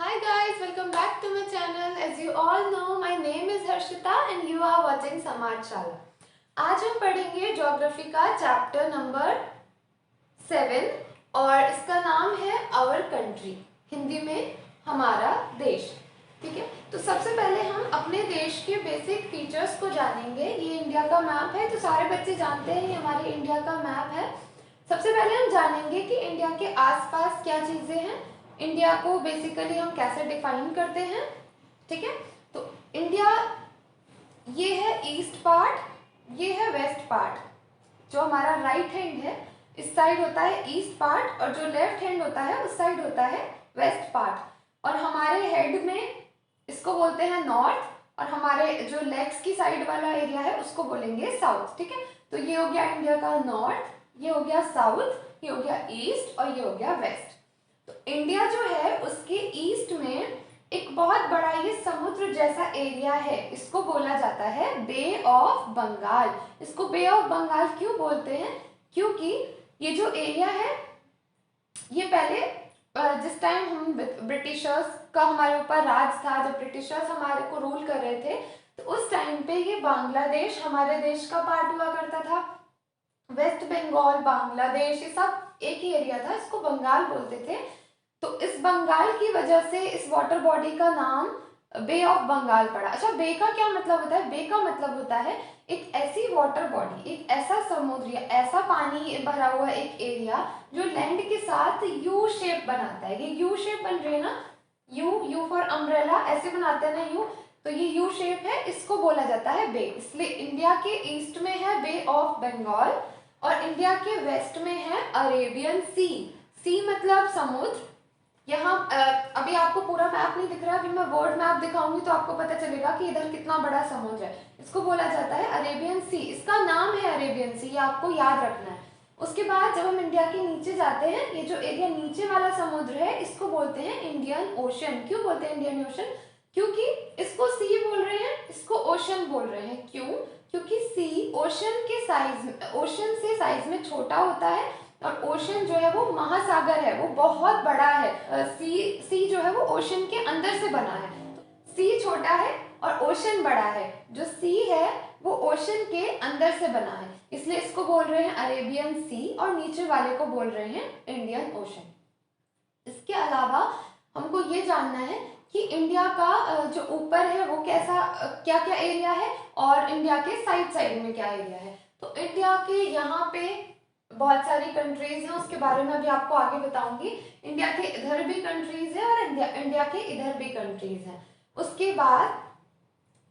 Hi guys, welcome back to my channel. As you all know, my name is Harshita and you are watching समाजशाला। आज हम पढ़ेंगे geography का chapter number 7 और इसका नाम है आवर कंट्री, हिंदी में हमारा देश। ठीक है, तो सबसे पहले हम अपने देश के बेसिक फीचर्स को जानेंगे। ये इंडिया का मैप है, तो सारे बच्चे जानते हैं ये हमारे इंडिया का मैप है। सबसे पहले हम जानेंगे कि इंडिया के आसपास क्या चीजें हैं, इंडिया को बेसिकली हम कैसे डिफाइन करते हैं। ठीक है, तो इंडिया ये है ईस्ट पार्ट, ये है वेस्ट पार्ट। जो हमारा राइट हैंड है इस साइड होता है ईस्ट पार्ट और जो लेफ्ट हैंड होता है उस साइड होता है वेस्ट पार्ट। और हमारे हेड में इसको बोलते हैं नॉर्थ और हमारे जो लेग्स की साइड वाला एरिया है उसको बोलेंगे साउथ। ठीक है, तो ये हो गया इंडिया का नॉर्थ, ये हो गया साउथ, ये हो गया ईस्ट और ये हो गया वेस्ट। तो इंडिया जो है उसके ईस्ट में एक बहुत बड़ा ये समुद्र जैसा एरिया है, इसको बोला जाता है बे ऑफ बंगाल। इसको बे ऑफ बंगाल क्यों बोलते हैं? क्योंकि ये जो एरिया है ये पहले जिस टाइम हम ब्रिटिशर्स का हमारे ऊपर राज था, जब ब्रिटिशर्स हमारे को रूल कर रहे थे, तो उस टाइम पे ये बांग्लादेश हमारे देश का पार्ट हुआ करता था। वेस्ट बंगाल, बांग्लादेश, ये सब एक ही एरिया था, इसको बंगाल बोलते थे। तो इस बंगाल की वजह से इस वाटर बॉडी का नाम बे ऑफ बंगाल पड़ा। अच्छा, बे का क्या मतलब होता है? बे का मतलब होता है एक ऐसी वाटर बॉडी, एक ऐसा समुद्र या ऐसा पानी भरा हुआ एक एरिया जो लैंड के साथ यू शेप बनाता है। ये यू शेप बन रही है ना, यू फॉर अम्ब्रेला, ऐसे बनाते हैं ना यू, तो ये यू शेप है, इसको बोला जाता है बे। इसलिए इंडिया के ईस्ट में है बे ऑफ बंगाल और इंडिया के वेस्ट में है अरेबियन सी। सी मतलब समुद्र। यहाँ अभी आपको पूरा मैप नहीं दिख रहा, अभी मैं वर्ल्ड मैप दिखाऊंगी तो आपको पता चलेगा कि इधर कितना बड़ा समुद्र है। इसको बोला जाता है अरेबियन सी, इसका नाम है अरेबियन सी, ये आपको याद रखना है। उसके बाद जब हम इंडिया के नीचे जाते हैं, ये जो एरिया नीचे वाला समुद्र है इसको बोलते हैं इंडियन ओशन। क्यों बोलते हैं इंडियन ओशन? क्योंकि इसको सी बोल रहे हैं, इसको ओशन बोल रहे हैं। क्यों? क्योंकि सी ओशन के साइज, ओशन से साइज में छोटा होता है और ओशन जो है वो महासागर है, वो बहुत बड़ा है। सी जो है वो ओशन के अंदर से बना है। सी छोटा है और ओशन बड़ा है। जो सी है वो ओशन के अंदर से बना है, इसलिए इसको बोल रहे हैं अरेबियन सी और नीचे वाले को बोल रहे हैं इंडियन ओशन। इसके अलावा हमको ये जानना है कि इंडिया का जो ऊपर है वो कैसा, क्या क्या एरिया है और इंडिया के साइड साइड में क्या एरिया है। तो इंडिया के यहाँ पे बहुत सारी कंट्रीज हैं, उसके बारे में अभी आपको आगे बताऊंगी। इंडिया के इधर भी कंट्रीज है और इंडिया के इधर भी कंट्रीज हैं। उसके बाद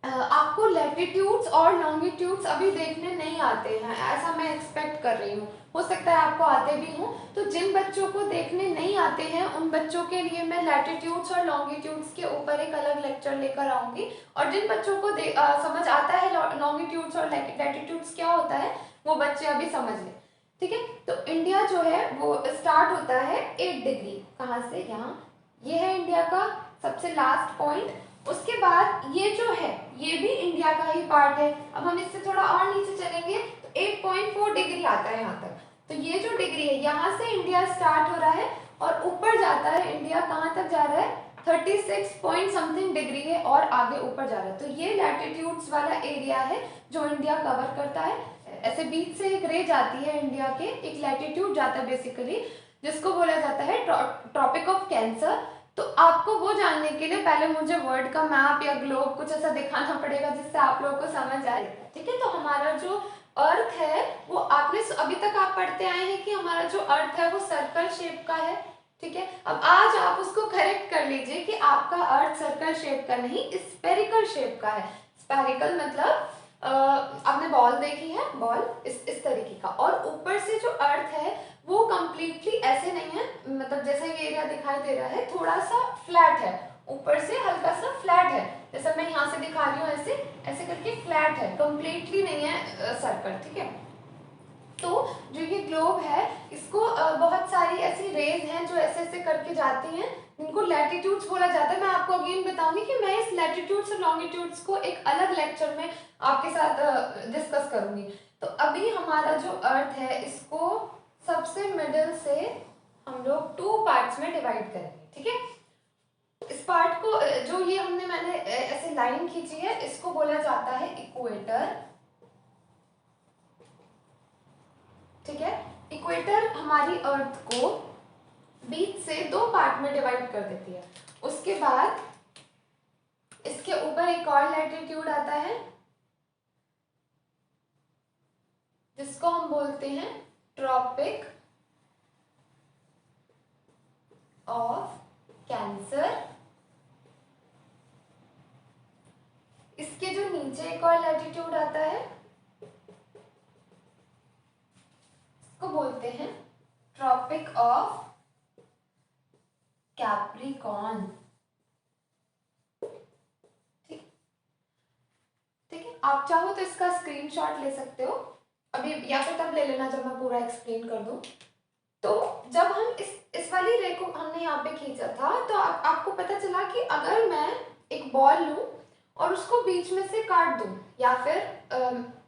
आपको लैटिट्यूड्स और लॉन्गिट्यूड्स अभी देखने नहीं आते हैं, ऐसा मैं एक्सपेक्ट कर रही हूँ। हो सकता है आपको आते भी हों, तो जिन बच्चों को देखने नहीं आते हैं उन बच्चों के लिए मैं लैटिट्यूड्स और लॉन्गिट्यूड्स के ऊपर एक अलग लेक्चर लेकर आऊंगी। और जिन बच्चों को समझ आता है लॉन्गिट्यूड्स और लैटिट्यूड्स क्या होता है, वो बच्चे अभी समझ लें। ठीक है, तो इंडिया जो है वो स्टार्ट होता है 8 डिग्री। कहाँ से? यहाँ, ये है इंडिया का सबसे लास्ट पॉइंट। उसके बाद ये जो है ये भी इंडिया का ही पार्ट है। अब हम इससे थोड़ा और नीचे चलेंगे तो 8.4 डिग्री आता है यहाँ तक। तो ये जो डिग्री है, यहाँ से इंडिया स्टार्ट हो रहा है और ऊपर जाता है इंडिया। कहाँ तक जा रहा है? 36 पॉइंट समथिंग डिग्री है और आगे ऊपर जा रहा है। तो ये लैटिट्यूड्स वाला एरिया है जो इंडिया कवर करता है। ऐसे बीच से एक रेंज आती है इंडिया के, एक लैटिट्यूड जाता है बेसिकली, जिसको बोला जाता है ट्रॉपिक ऑफ कैंसर। तो आपको वो जानने के लिए पहले मुझे वर्ल्ड का मैप या ग्लोब कुछ ऐसा दिखाना पड़ेगा जिससे आप लोगों को समझ आए। ठीक है, तो हमारा जो अर्थ है वो आपने अभी तक आप पढ़ते आए हैं कि हमारा जो अर्थ है वो सर्कल शेप का है। ठीक है, अब आज आप उसको करेक्ट कर लीजिए कि आपका अर्थ सर्कल शेप का नहीं, स्फेरिकल शेप का है। स्फेरिकल मतलब आपने बॉल देखी है, बॉल इस तरीके का, और ऊपर से जो अर्थ है वो कंप्लीटली ऐसे नहीं है, मतलब जैसा ये एरिया दिखाई दे रहा है थोड़ा सा फ्लैट है, ऊपर से हल्का सा फ्लैट है। जैसा मैं यहाँ से दिखा रही हूँ ऐसे ऐसे करके फ्लैट है, कंप्लीटली नहीं है सर्कल। ठीक है, तो जो ये ग्लोब है इसको बहुत सारी ऐसी रेज हैं जो ऐसे ऐसे करके जाती हैं, इनको लैटिट्यूड्स बोला जाता है। मैं आपको अगेन बताऊंगी कि मैं इस लैटिट्यूड्स और लॉन्गिट्यूड्स को एक अलग लेक्चर में आपके साथ डिस्कस करूंगी। तो अभी हमारा जो अर्थ है इसको सबसे मिडिल से हम लोग 2 पार्ट्स में डिवाइड करेंगे। ठीक है, लाइन खींची है इसको बोला जाता है इक्वेटर। ठीक है, इक्वेटर हमारी अर्थ को बीच से दो पार्ट में डिवाइड कर देती है। उसके बाद इसके ऊपर एक और लैटिट्यूड आता है जिसको हम बोलते हैं ट्रॉपिक ऑफ कैंसर। इसके जो नीचे एक और लैटिट्यूड आता है इसको बोलते हैं ट्रॉपिक ऑफ कैप्रिकॉर्न। ठीक है, आप चाहो तो इसका स्क्रीनशॉट ले सकते हो अभी, या फिर तब ले लेना जब मैं पूरा एक्सप्लेन कर दूं। तो जब हम इस वाली रे को हमने यहाँ पे खींचा था तो आपको पता चला कि अगर मैं एक बॉल लूं और उसको बीच में से काट दूं, या फिर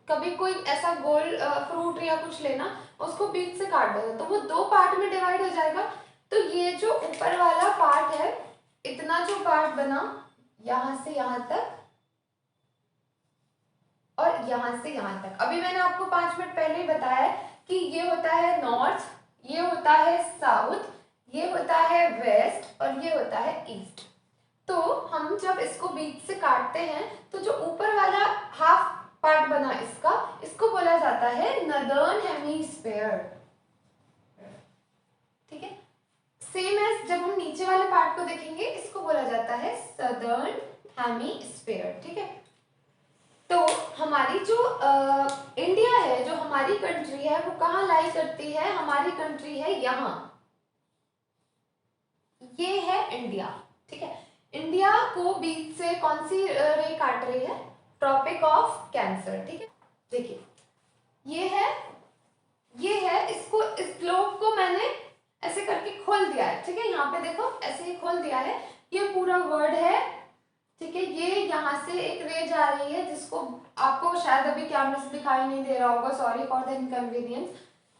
कभी कोई ऐसा गोल फ्रूट या कुछ लेना, उसको बीच से काट देना, तो वो दो पार्ट में डिवाइड हो जाएगा। तो ये जो ऊपर वाला पार्ट है, इतना जो पार्ट बना यहां से यहां तक और यहां से यहां तक, अभी मैंने आपको 5 मिनट पहले ही बताया कि ये होता है नॉर्थ, ये होता है साउथ, ये होता है वेस्ट और ये होता है ईस्ट। तो हम जब इसको बीच से काटते हैं तो जो ऊपर वाला हाफ पार्ट बना इसको बोला जाता है नदर्न हेमिस्फीयर। ठीक है, सेम एज जब हम नीचे वाले पार्ट को देखेंगे इसको बोला जाता है सदर्न हेमिस्फीयर। ठीक है, तो हमारी जो इंडिया है, जो हमारी कंट्री है, वो कहाँ लाई करती है? हमारी कंट्री है यहाँ, ये है इंडिया। ठीक है, इंडिया को बीच से कौन सी रे काट रही है? Tropic of cancer. ठीक है, देखिए ये है इसको, इस ग्लोब को मैंने ऐसे करके खोल दिया है। ठीक है, यहाँ पे देखो ऐसे ही खोल दिया है, ये पूरा वर्ड है। ठीक है, ये यहाँ से एक रे जा रही है जिसको आपको शायद अभी कैमरे से दिखाई नहीं दे रहा होगा, सॉरी फॉर द इनकन्वीनियंस।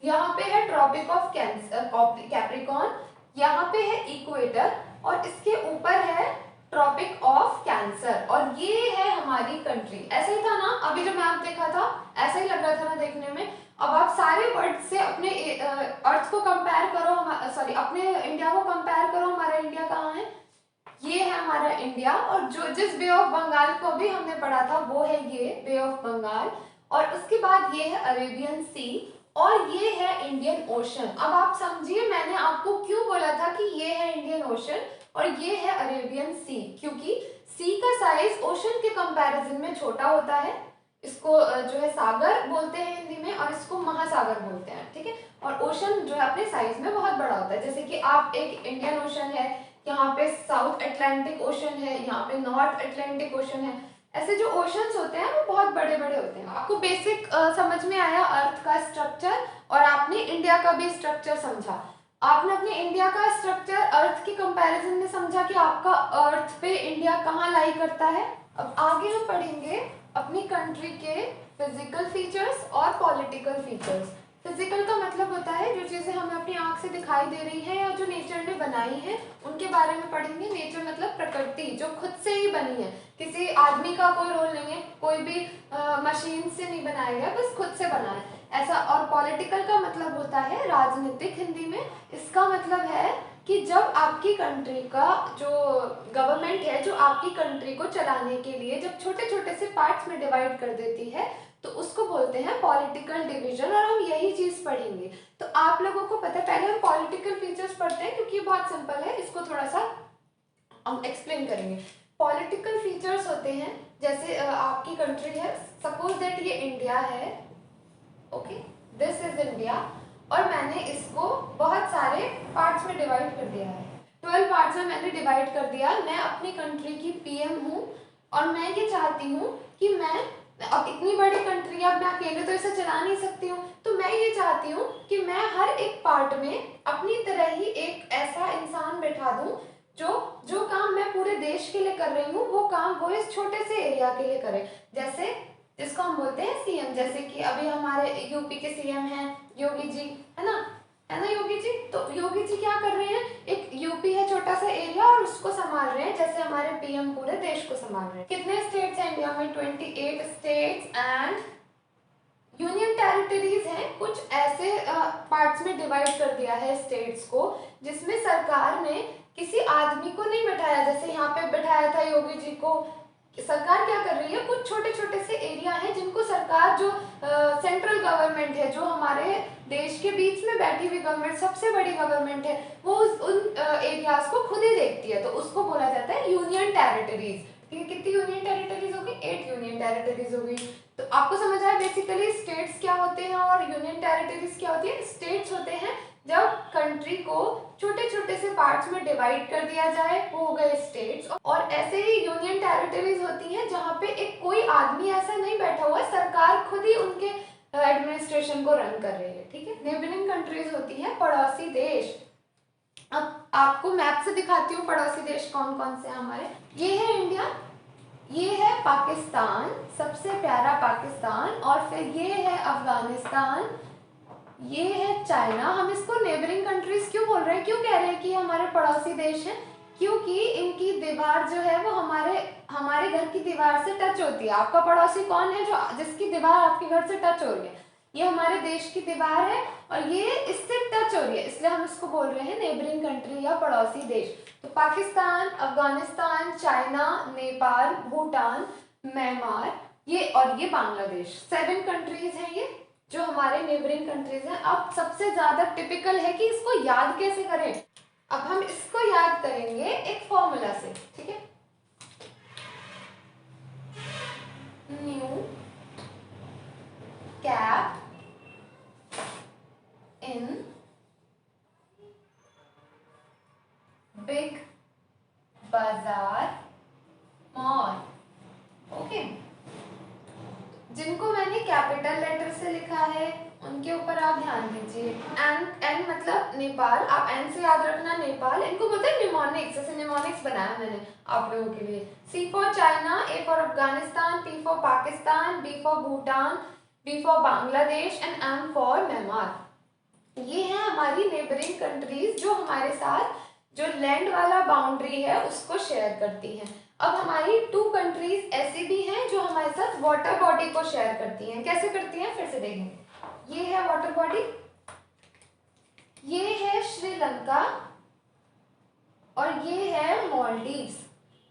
यहाँ पे है ट्रॉपिक ऑफ कैंसर कैप्रिकॉर्न, यहाँ पे है इक्वेटर और इसके ऊपर है ट्रॉपिक ऑफ कैंसर, और ये है हमारी कंट्री। ऐसा ही था ना, अभी जो मैप देखा था ऐसा ही लग रहा था ना देखने में। अब आप सारे वर्ड से अपने अर्थ को कंपेयर करो, सॉरी अपने इंडिया को कंपेयर करो, हमारा इंडिया कहाँ है? ये है हमारा इंडिया, और जो जिस बे ऑफ बंगाल को भी हमने पढ़ा था वो है ये बे ऑफ बंगाल, और उसके बाद ये है अरेबियन सी और ये है इंडियन ओशन। अब आप समझिए मैंने आपको क्यों बोला था कि ये है इंडियन ओशन और ये है अरेबियन सी, क्योंकि सी का साइज ओशन के कंपैरिजन में छोटा होता है। इसको जो है सागर बोलते हैं हिंदी में और इसको महासागर बोलते हैं। ठीक है, और ओशन जो है अपने साइज में बहुत बड़ा होता है। जैसे कि आप एक इंडियन ओशन है, यहाँ पे साउथ अटलांटिक ओशन है, यहाँ पे नॉर्थ अटलांटिक ओशन है, ऐसे जो ओशंस होते हैं वो बहुत बड़े बड़े होते हैं। आपको बेसिक समझ में आया अर्थ का स्ट्रक्चर, और आपने इंडिया का भी स्ट्रक्चर समझा। आपने अपने इंडिया का स्ट्रक्चर अर्थ के कंपैरिजन में समझा कि आपका अर्थ पे इंडिया कहाँ लाई करता है। अब आगे हम पढ़ेंगे अपनी कंट्री के फिजिकल फीचर्स और पॉलिटिकल फीचर्स। फिजिकल का मतलब होता है जो चीजें हमें अपनी आंख से दिखाई दे रही है या जो नेचर ने बनाई है उनके बारे में पढ़ेंगे। नेचर मतलब प्रकृति जो खुद से ही बनी है, किसी आदमी का कोई रोल नहीं है, कोई भी मशीन से नहीं बनाया गया, बस खुद से बना है ऐसा। और पॉलिटिकल का मतलब होता है राजनीतिक हिंदी में। इसका मतलब है कि जब आपकी कंट्री का जो गवर्नमेंट है, जो आपकी कंट्री को चलाने के लिए जब छोटे छोटे से पार्ट्स में डिवाइड कर देती है तो उसको बोलते हैं पॉलिटिकल डिवीजन, और हम यही चीज पढ़ेंगे। तो आप लोगों को पता है, पहले हम पॉलिटिकल फीचर्स पढ़ते हैं क्योंकि ये बहुत सिंपल है, इसको थोड़ा सा हम एक्सप्लेन करेंगे। पॉलिटिकल फीचर्स होते हैं जैसे आपकी कंट्री है, सपोज दैट ये इंडिया है, ओके दिस इज इंडिया, और मैंने इसको बहुत सारे पार्ट्स में डिवाइड कर दिया है। 12 पार्ट्स में मैंने डिवाइड कर दिया। मैं अपनी कंट्री की पीएम हूँ और मैं ये चाहती हूँ कि मैं, अब इतनी बड़ी कंट्री अब मैं अकेले तो इसे चला नहीं सकती हूँ, तो मैं ये चाहती हूँ कि मैं हर एक पार्ट में अपनी तरह ही एक ऐसा इंसान बैठा दूँ जो काम मैं पूरे देश के लिए कर रही हूँ वो काम वो इस छोटे से एरिया के लिए करे। जैसे जिसको हम बोलते हैं सीएम, जैसे कि अभी हमारे यूपी के सीएम हैं योगी जी, है ना, है ना योगी जी। तो योगी जी क्या कर रहे हैं, एक यूपी है छोटा सा एरिया और उसको संभाल रहे हैं जैसे हमारे पीएम पूरे देश को संभाल रहे हैं। कितने स्टेट्स हैं इंडिया में, 28 स्टेट्स एंड यूनियन टेरिटरीज हैं। कुछ ऐसे पार्ट्स में डिवाइड कर दिया है स्टेट्स को जिसमें सरकार ने किसी आदमी को नहीं बैठाया, जैसे यहाँ पे बैठाया था योगी जी को। सरकार क्या कर रही है, कुछ छोटे छोटे से एरिया हैं जिनको सरकार, जो सेंट्रल गवर्नमेंट है, जो हमारे देश के बीच में बैठी हुई गवर्नमेंट, सबसे बड़ी गवर्नमेंट है, वो उन एरियाज को खुद ही देखती है, तो उसको बोला जाता है यूनियन टेरिटरीज। ठीक है, कितनी यूनियन टेरिटरीज होगी, 8 यूनियन टेरिटरीज होगी। तो आपको समझ आया बेसिकली स्टेट्स क्या होते हैं और यूनियन टेरिटरीज क्या होती है। स्टेट्स होते हैं जब कंट्री को छोटे छोटे से पार्ट्स में डिवाइड कर दिया जाए, वो हो गए स्टेट्स। और ऐसे ही यूनियन टेरिटरीज होती हैं जहाँ पे एक कोई आदमी ऐसा नहीं बैठा हुआ, सरकार खुद ही उनके एडमिनिस्ट्रेशन को रन कर रही है। ठीक है, नेबरिंग कंट्रीज होती है पड़ोसी देश। अब आपको मैप से दिखाती हूँ पड़ोसी देश कौन कौन से हमारे। ये है इंडिया, ये है पाकिस्तान, सबसे प्यारा पाकिस्तान, और फिर ये है अफगानिस्तान, ये है चाइना। हम इसको नेबरिंग कंट्रीज क्यों बोल रहे हैं, क्यों कह रहे हैं कि हमारे पड़ोसी देश हैं, क्योंकि इनकी दीवार जो है वो हमारे घर की दीवार से टच होती है। आपका पड़ोसी कौन है, जो जिसकी दीवार आपके घर से टच हो रही है, ये हमारे देश की दीवार है और ये इससे टच हो रही है, इसलिए हम इसको बोल रहे हैं नेबरिंग कंट्री या पड़ोसी देश। तो पाकिस्तान, अफगानिस्तान, चाइना, नेपाल, भूटान, म्यांमार, ये और ये बांग्लादेश, 7 कंट्रीज हैं ये जो हमारे नेबरिंग कंट्रीज हैं। अब सबसे ज्यादा टिपिकल है कि इसको याद कैसे करें। अब हम इसको याद करेंगे एक फॉर्मूला से। ठीक है, न्यू कैप इन बिग बाजार मॉल। ओके, जिनको मैंने कैपिटल लेटर से लिखा है उनके ऊपर आप ध्यान दीजिए। एन मतलब नेपाल, आप एन से याद रखना नेपाल, इनको बोलते हैं निमोनिक्स, जैसे निमोनिक्स बनाया मैंने आप लोगों के लिए। C for China, A for Afghanistan, P for Pakistan, B for Bhutan, B for Bangladesh and M for Myanmar. ये है हमारी नेबरिंग कंट्रीज जो हमारे साथ जो लैंड वाला बाउंड्री है उसको शेयर करती हैं। अब हमारी 2 कंट्रीज ऐसी भी हैं जो हमारे साथ वाटर बॉडी को शेयर करती हैं। कैसे करती हैं फिर से देखेंगे। ये है वाटर बॉडी, ये है श्रीलंका और ये है मालदीव्स।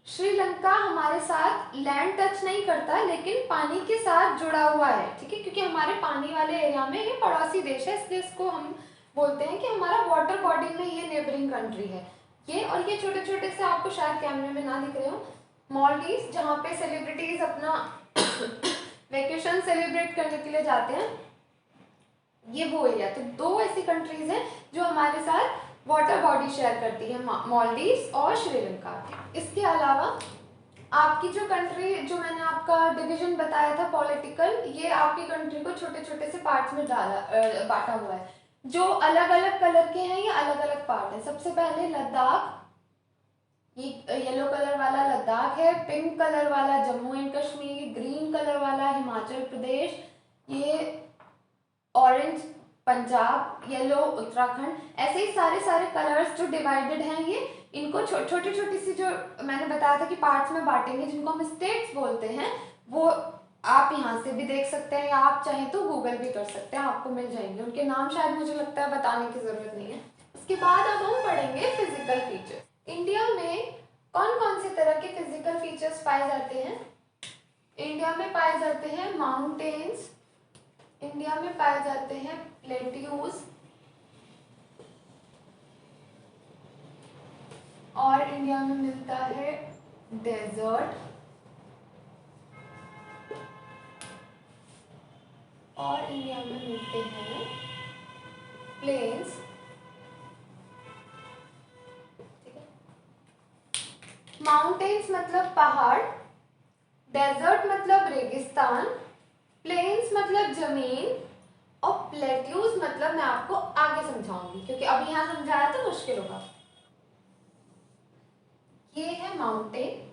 श्रीलंका हमारे साथ लैंड टच नहीं करता लेकिन पानी के साथ जुड़ा हुआ है। ठीक है, क्योंकि हमारे पानी वाले एरिया में ये पड़ोसी देश है, इसलिए इसको हम बोलते हैं कि हमारा वाटर बॉडी में ये नेबरिंग कंट्री है। ये और ये छोटे छोटे से आपको शायद कैमरे में ना दिख रहे हो, मालदीव्स जहाँ पे सेलिब्रिटीज अपना वेकेशन सेलिब्रेट करने के लिए जाते हैं, ये वो एरिया। तो 2 ऐसी कंट्रीज हैं जो हमारे साथ वाटर बॉडी शेयर करती है, मालदीव्स और श्रीलंका। इसके अलावा आपकी जो कंट्री, जो मैंने आपका डिवीजन बताया था पॉलिटिकल, ये आपकी कंट्री को छोटे छोटे से पार्ट्स में बांटा हुआ है। जो अलग अलग कलर के हैं ये अलग अलग पार्ट है। सबसे पहले लद्दाख, ये येलो कलर वाला लद्दाख है, पिंक कलर वाला Jammu and Kashmir, green colour वाला हिमाचल प्रदेश, ये ऑरेंज पंजाब, येलो उत्तराखंड। ऐसे ही सारे सारे कलर्स जो डिवाइडेड हैं ये, इनको छोटी छोटी सी जो मैंने बताया था कि पार्ट्स में बांटेंगे जिनको हम स्टेट्स बोलते हैं, वो आप यहाँ से भी देख सकते हैं या आप चाहें तो गूगल भी कर सकते हैं, आपको मिल जाएंगे। उनके नाम शायद मुझे लगता है बताने की जरूरत नहीं है। इसके बाद अब हम पढ़ेंगे फिजिकल फीचर्स। इंडिया में कौन कौन से तरह के फिजिकल फीचर्स पाए जाते हैं। इंडिया में पाए जाते हैं माउंटेन्स, इंडिया में पाए जाते हैं प्लेट्यूज, और इंडिया में मिलता है डेजर्ट, और इंडिया में मिलते हैं प्लेन्स। ठीक है, माउंटेन्स मतलब पहाड़, डेजर्ट मतलब रेगिस्तान, प्लेन्स मतलब जमीन, और प्लेट्यूज मतलब मैं आपको आगे समझाऊंगी क्योंकि अभी यहाँ समझाया तो मुश्किल होगा। ये है माउंटेन।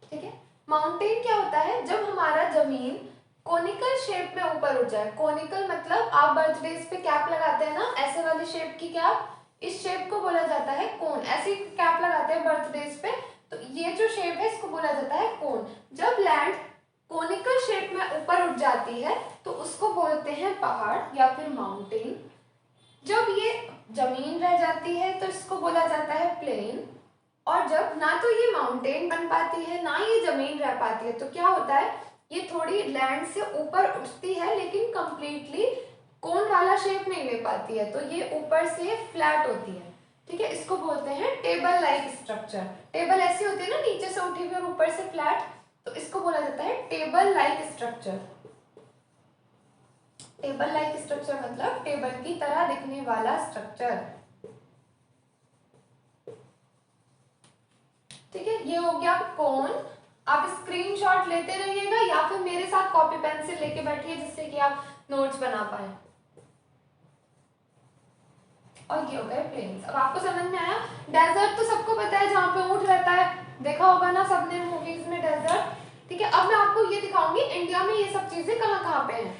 ठीक है, माउंटेन क्या होता है, जब हमारा जमीन कोनिकल शेप में ऊपर उठ जाए। कोनिकल मतलब आप बर्थडेज पे कैप लगाते हैं ना, ऐसे वाली शेप की कैप, इस शेप को बोला जाता है कोन। ऐसी कैप लगाते हैं बर्थडेज पे, तो ये जो शेप है इसको बोला जाता है कोन। जब लैंड कोनिकल शेप में ऊपर उठ जाती है तो उसको बोलते हैं पहाड़ या फिर माउंटेन। जब ये जमीन रह जाती है तो इसको बोला जाता है प्लेन। और जब ना तो ये माउंटेन बन पाती है ना ये जमीन रह पाती है, तो क्या होता है, ये थोड़ी लैंड से ऊपर उठती है लेकिन कंप्लीटली कोन वाला शेप नहीं ले पाती है, तो ये ऊपर से फ्लैट होती है। ठीक है, इसको बोलते हैं टेबल लाइक स्ट्रक्चर। टेबल ऐसी होती है ना, नीचे से उठी हुई और ऊपर से फ्लैट, तो इसको बोला जाता है table like structure. Table like structure मतलब टेबल की तरह दिखने वाला स्ट्रक्चर। ठीक है, ये हो गया कोन। आप स्क्रीनशॉट लेते रहिएगा या फिर मेरे साथ कॉपी पेंसिल लेके बैठिए जिससे कि आप नोट्स बना पाए। और ये हो गए प्लेन्स। अब आपको समझ में आया। डेजर्ट तो सबको पता है, जहाँ पे ऊंट रहता है, देखा होगा ना सबने मूवीज में डेजर्ट। ठीक है, अब मैं आपको ये दिखाऊंगी इंडिया में ये सब चीजें कहाँ कहाँ पे हैं।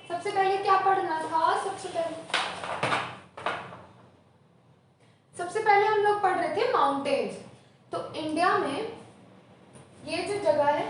सबसे पहले क्या पढ़ना था? सबसे पहले हम लोग पढ़ रहे थे माउंटेन्स। तो इंडिया में ये जो जगह है,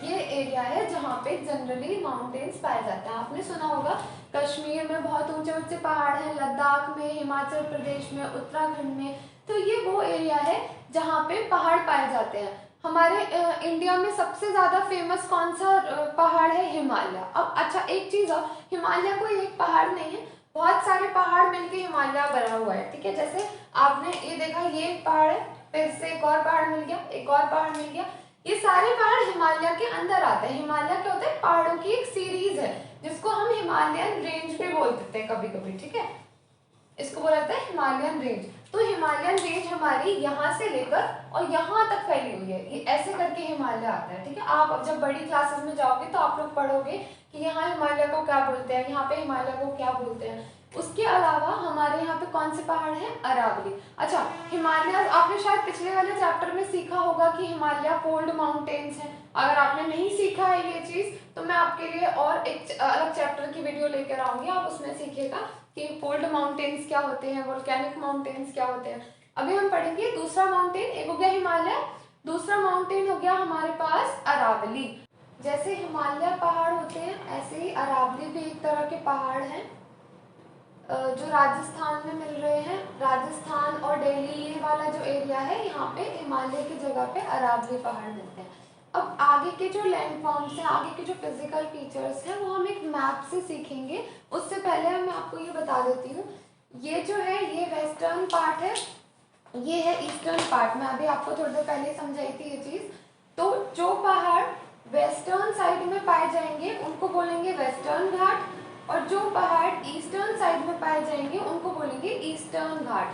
ये एरिया है जहाँ पे जनरली माउंटेन्स पाए जाते हैं। आपने सुना होगा कश्मीर में बहुत ऊंचे ऊंचे पहाड़ हैं, लद्दाख में, हिमाचल प्रदेश में, उत्तराखंड में, तो ये वो एरिया है जहाँ पे पहाड़ पाए जाते हैं। हमारे इंडिया में सबसे ज्यादा फेमस कौन सा पहाड़ है? हिमालय। अब अच्छा एक चीज है, हिमालय कोई एक पहाड़ नहीं है, बहुत सारे पहाड़ मिलके हिमालय बना हुआ है। ठीक है, जैसे आपने ये देखा, ये एक पहाड़ है, फिर से एक और पहाड़ मिल गया, एक और पहाड़ मिल गया, ये सारे पहाड़ हिमालय के अंदर आते हैं। हिमालय क्या होता है? पहाड़ों की एक सीरीज है जिसको हम हिमालयन रेंज भी बोल देते हैं कभी कभी। ठीक है, इसको बोला जाता है हिमालयन रेंज। तो हिमालयन रेंज हमारी यहाँ से लेकर और यहाँ तक फैली हुई है, ये ऐसे करके हिमालय आता है। ठीक है, आप अब जब बड़ी क्लासेस में जाओगे तो आप लोग पढ़ोगे कि यहाँ हिमालय को क्या बोलते हैं, यहाँ पे हिमालय को क्या बोलते हैं। उसके अलावा हमारे यहाँ पे कौन से पहाड़ हैं? अरावली। अच्छा, हिमालय आपने शायद पिछले वाले चैप्टर में सीखा होगा कि हिमालय फोल्ड माउंटेन्स हैं। अगर आपने नहीं सीखा है ये चीज तो मैं आपके लिए और एक अलग चैप्टर की वीडियो लेकर आऊंगी, आप उसमें सीखिएगा कि फोल्ड माउंटेन्स क्या होते हैं, वोल्केनिक माउंटेन्स क्या होते हैं। अभी हम पढ़ेंगे दूसरा माउंटेन। एक हो गया हिमालय, दूसरा माउंटेन हो गया हमारे पास अरावली। जैसे हिमालय पहाड़ होते हैं ऐसे ही अरावली भी एक तरह के पहाड़ हैं जो राजस्थान में मिल रहे हैं। राजस्थान और दिल्ली ये वाला जो एरिया है, यहाँ पे हिमालय की जगह पे अरावली पहाड़ मिलते हैं। अब आगे के जो लैंड फॉर्म्स हैं, आगे के जो फिजिकल फीचर्स हैं, वो हम एक मैप से सीखेंगे। उससे पहले मैं आपको ये बता देती हूँ, ये जो है ये वेस्टर्न पार्ट है, ये है ईस्टर्न पार्ट। मैं अभी आपको थोड़ी देर पहले समझाई थी ये चीज़। तो जो पहाड़ वेस्टर्न साइड में पाए जाएंगे उनको बोलेंगे वेस्टर्न घाट, और जो पहाड़ ईस्टर्न साइड में पाए जाएंगे उनको बोलेंगे ईस्टर्न घाट।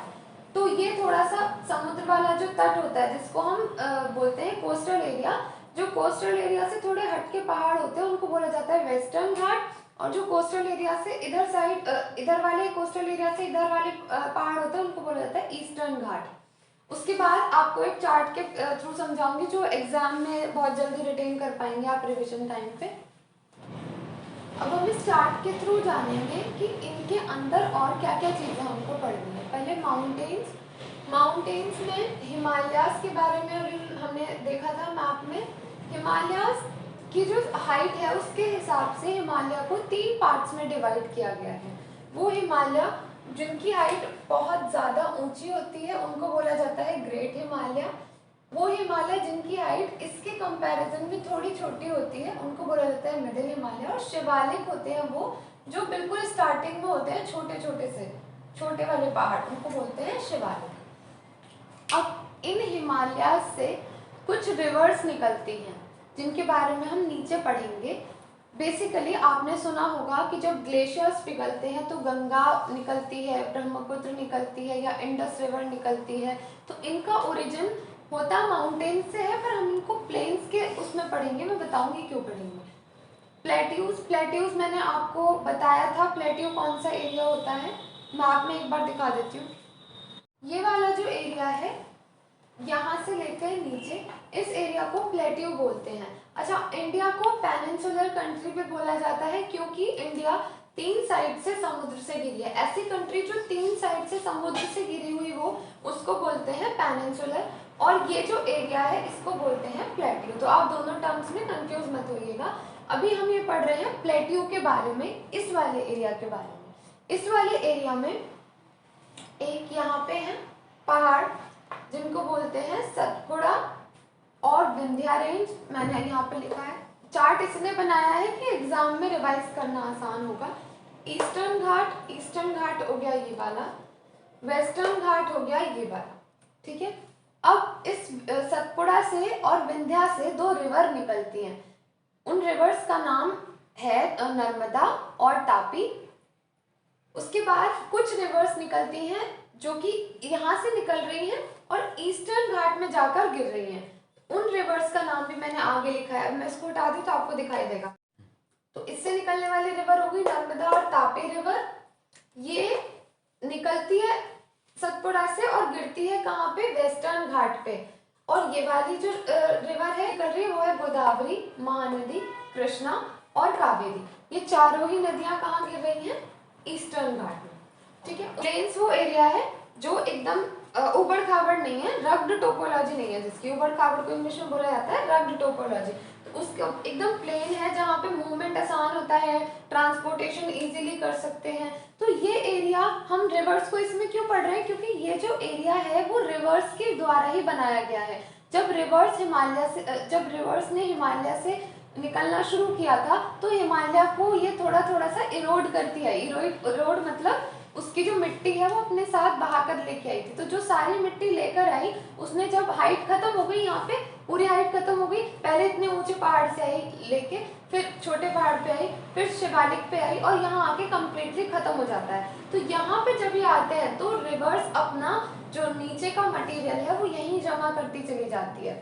तो ये थोड़ा सा समुद्र वाला जो तट होता है जिसको हम बोलते हैं कोस्टल एरिया, जो कोस्टल एरिया से थोड़े हटके पहाड़ होते हैं उनको बोला जाता है वेस्टर्न घाट। और जो कोस्टल एरिया से इधर साइड इधर वाले कोस्टल एरिया से इधर वाले पहाड़ होते हैं उनको बोला जाता है ईस्टर्न घाट। उसके बाद आपको एक चार्ट के थ्रू समझाऊंगी जो एग्जाम में बहुत जल्दी रिटेन कर पाएंगे आप रिविजन टाइम पे। अब हम इस चार्ट के थ्रू जानेंगे कि इनके अंदर और क्या क्या चीज़ें हमको पढ़नी है। पहले माउंटेन्स। माउंटेन्स में हिमालयास के बारे में हमने देखा था मैप में। हिमालयास की जो हाइट है उसके हिसाब से हिमालय को 3 पार्ट्स में डिवाइड किया गया है। वो हिमालय जिनकी हाइट बहुत ज़्यादा ऊंची होती है उनको बोला जाता है ग्रेट हिमालय। वो हिमालय जिनकी हाइट इसके कंपैरिजन में थोड़ी छोटी होती है उनको बोला जाता है मिडिल हिमालय। और शिवालिक होते हैं वो जो बिल्कुल स्टार्टिंग में होते हैं, छोटे छोटे से छोटे वाले पहाड़, उनको बोलते हैं शिवालिक। अब इन हिमालय से कुछ रिवर्स निकलती हैं जिनके बारे में हम नीचे पढ़ेंगे। बेसिकली आपने सुना होगा कि जब ग्लेशियर्स पिघलते हैं तो गंगा निकलती है, ब्रह्मपुत्र निकलती है या इंडस रिवर निकलती है। तो इनका ओरिजिन होता माउंटेन से है, पर हम इनको प्लेन्स के उसमें पढ़ेंगे, मैं बताऊंगी क्यों पढ़ेंगे। प्लेट्यूज मैंने आपको बताया था, प्लेट्यू कौन सा एरिया होता है, मैप में एक बार दिखा देती हूँ। ये वाला जो एरिया है यहाँ से लेकर नीचे, इस एरिया को प्लेट्यू बोलते हैं। अच्छा, इंडिया को पेनिनसुलर कंट्री भी बोला जाता है क्योंकि इंडिया 3 साइड से समुद्र से घिरी है। ऐसी कंट्री जो 3 साइड से समुद्र से घिरी हुई हो उसको बोलते हैं पेनिनसुलर, और ये जो एरिया है इसको बोलते हैं प्लेट्यू। तो आप दोनों टर्म्स में कंफ्यूज मत होइएगा। अभी हम ये पढ़ रहे हैं प्लेट्यू के बारे में, इस वाले एरिया के बारे में। इस वाले एरिया में एक यहाँ पे है पहाड़ जिनको बोलते हैं सतपुड़ा और विंध्या रेंज। मैंने यहाँ पे लिखा है, चार्ट इसने बनाया है कि एग्जाम में रिवाइज करना आसान होगा। ईस्टर्न घाट हो गया ये वाला, वेस्टर्न घाट हो गया ये वाला, ठीक है। अब इस सतपुड़ा से और विंध्या से 2 रिवर निकलती हैं। उन रिवर्स का नाम है नर्मदा और तापी। उसके बाद कुछ रिवर्स निकलती हैं जो कि यहाँ से निकल रही हैं और ईस्टर्न घाट में जाकर गिर रही हैं। उन रिवर्स का नाम भी मैंने आगे लिखा है, अब मैं इसको हटा दूँ तो आपको दिखाई देगा। तो इससे निकलने वाली रिवर हो गई नर्मदा और तापी रिवर। ये निकलती है सतपुड़ा से और गिरती है कहाँ पे, वेस्टर्न घाट पे। और ये वाली जो रिवर है निकल रही है वो है गोदावरी, महानदी, कृष्णा और कावेरी। ये चारों ही नदियां कहाँ गिर रही हैं, ईस्टर्न घाट में, ठीक है। प्लेन्स वो एरिया है जो एकदम उबड़ खाबड़ नहीं है, रग्ड टोपोलॉजी नहीं है, जिसकी उबड़ खाबड़ को इंग्लिश में बोला जाता है रग्ड टोपोलॉजी। तो उसके एकदम प्लेन है जहाँ पे मूवमेंट आसान होता है, ट्रांसपोर्टेशन इजीली कर सकते हैं। तो ये एरिया, हम रिवर्स को इसमें क्यों पढ़ रहे हैं, क्योंकि ये जो एरिया है वो रिवर्स के द्वारा ही बनाया गया है। जब रिवर्स ने हिमालय से निकलना शुरू किया था तो हिमालय को ये थोड़ा थोड़ा सा इरोड करती है। इरोड मतलब उसकी जो मिट्टी है वो अपने साथ बहाकर लेके आई थी। तो जो सारी मिट्टी लेकर आई, उसने जब हाइट खत्म हो गई, यहाँ पे पूरी हाइट खत्म हो गई, पहले इतने ऊंचे पहाड़ से आई लेके, फिर छोटे पहाड़ पे आई, फिर शिवालिक पे आई और यहाँ आके कम्प्लीटली खत्म हो जाता है। तो यहाँ पे जब ये आते हैं तो रिवर्स अपना जो नीचे का मटेरियल है वो यहीं जमा करती चली जाती है।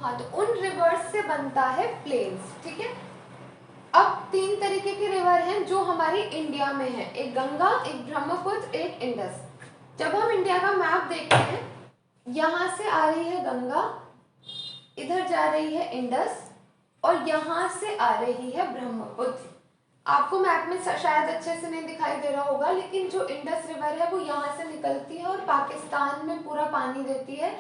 हाँ, तो उन रिवर्स से बनता है प्लेन्स, ठीक है। अब 3 तरीके के रिवर हैं जो हमारी इंडिया में है, एक गंगा, एक ब्रह्मपुत्र, एक इंडस। जब हम इंडिया का मैप देखते हैं, यहाँ से आ रही है गंगा, इधर जा रही है इंडस और यहाँ से आ रही है ब्रह्मपुत्र। आपको मैप में शायद अच्छे से नहीं दिखाई दे रहा होगा, लेकिन जो इंडस रिवर है वो यहाँ से निकलती है और पाकिस्तान में पूरा पानी देती है,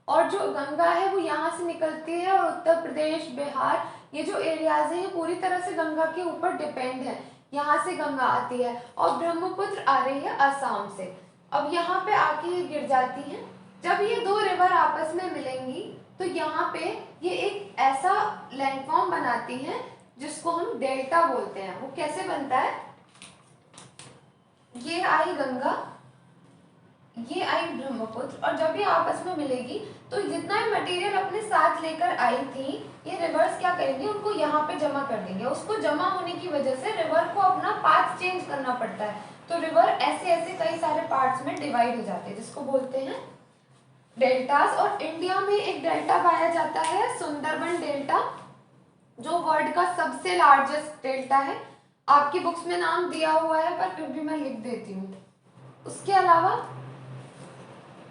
और जो गंगा है वो यहाँ से निकलती है और उत्तर प्रदेश, बिहार, ये जो एरियाज हैं ये पूरी तरह से गंगा के ऊपर डिपेंड है, यहाँ से गंगा आती है। और ब्रह्मपुत्र आ रही है असम से। अब यहाँ पे आके ये गिर जाती हैं। जब ये 2 रिवर आपस में मिलेंगी तो यहाँ पे ये एक ऐसा लैंडफॉर्म बनाती हैं जिसको हम डेल्टा बोलते हैं। वो कैसे बनता है, ये आई गंगा, ये आई ब्रह्मपुत्र, और जब ये आपस में मिलेगी तो जितना भी मटेरियल अपने साथ लेकर आई थी ये रिवर्स क्या करेंगे, उनको यहाँ पे जमा कर देंगे। उसको जमा होने की वजह से रिवर को अपना पाथ चेंज करना पड़ता है, तो रिवर ऐसे ऐसे कई सारे पार्ट्स में डिवाइड हो जाते हैं जिसको बोलते हैं डेल्टास। और इंडिया में एक डेल्टा पाया जाता है सुंदरबन डेल्टा, जो वर्ल्ड का सबसे लार्जेस्ट डेल्टा है। आपकी बुक्स में नाम दिया हुआ है पर फिर भी मैं लिख देती हूँ। उसके अलावा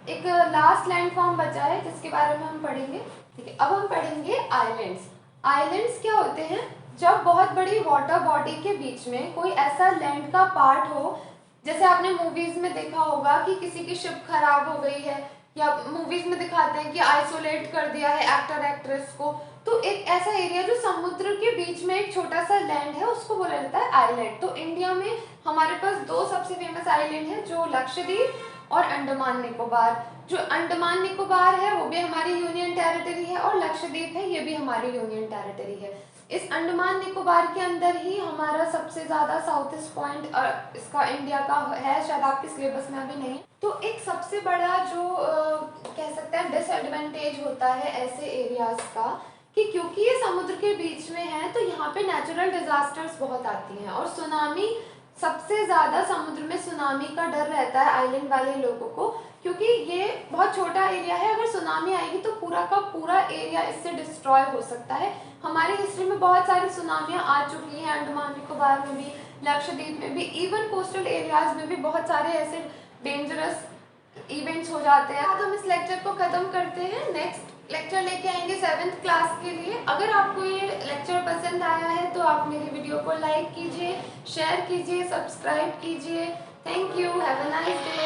एक लास्ट लैंडफॉर्म बचा है जिसके बारे में हम पढ़ेंगे, ठीक है। अब हम पढ़ेंगे आइलैंड्स। आइलैंड्स क्या होते हैं, जब बहुत बड़ी वाटर बॉडी के बीच में कोई ऐसा लैंड का पार्ट हो, जैसे आपने मूवीज में देखा होगा कि किसी की शिप खराब हो गई है, या मूवीज में दिखाते हैं कि आइसोलेट कर दिया है एक्टर एक्ट्रेस को, तो एक ऐसा एरिया जो समुद्र के बीच में एक छोटा सा लैंड है उसको बोला जाता है आइलैंड। तो इंडिया में हमारे पास 2 सबसे फेमस आइलैंड है, जो लक्षद्वीप और अंडमान निकोबार। जो अंडमान निकोबार है वो भी हमारी यूनियन टेरिटरी है, और लक्षद्वीप है ये भी हमारी यूनियन टेरिटरी है। इस अंडमान निकोबार के अंदर ही हमारा सबसे ज्यादा साउथ ईस्ट पॉइंट इसका इंडिया का है, शायद आपके सिलेबस में अभी नहीं। तो एक सबसे बड़ा जो कह सकते हैं डिसएडवांटेज होता है ऐसे एरियाज का, कि क्योंकि ये समुद्र के बीच में है तो यहाँ पे नेचुरल डिजास्टर्स बहुत आती हैं, और सुनामी सबसे ज़्यादा समुद्र में सुनामी का डर रहता है आइलैंड वाले लोगों को, क्योंकि ये बहुत छोटा एरिया है। अगर सुनामी आएगी तो पूरा का पूरा एरिया इससे डिस्ट्रॉय हो सकता है। हमारी हिस्ट्री में बहुत सारी सुनामियाँ आ चुकी हैं, अंडमान निकोबार में भी, लक्षद्वीप में भी, इवन कोस्टल एरियाज में भी बहुत सारे ऐसे डेंजरस इवेंट्स हो जाते हैं। आज हम इस लेक्चर को ख़त्म करते हैं, नेक्स्ट लेक्चर लेके आएंगे 7th क्लास के लिए। अगर आपको ये लेक्चर पसंद आया है तो आप मेरी वीडियो को लाइक कीजिए, शेयर कीजिए, सब्सक्राइब कीजिए। Thank you, have a nice day.